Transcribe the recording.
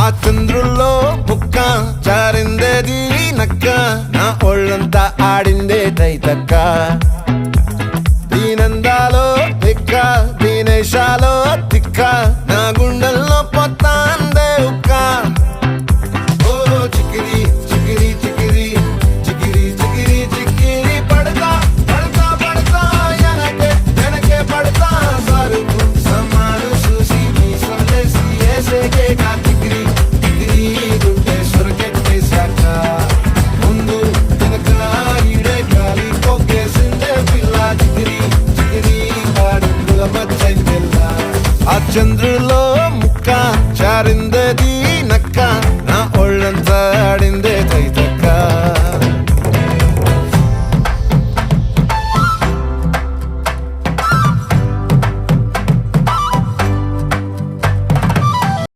ఆ చంద్రుల్లో ముక్క జారిందేది నక్క నా ఒళ్ళంతా ఆడిందే తైతక్క దీనందాలో తిక్క దీనేశాలో తిక్క నా గుండెల్లో పొత్తాందే ఉక్క ఓ చికిరి చికిరి చికిరి చికిరి చికిరి చికిరి పడతా పడతా పడతా వెనకే పడతా సరుకు సమాను చూసి మీ సొల్లేసి ఏసేకే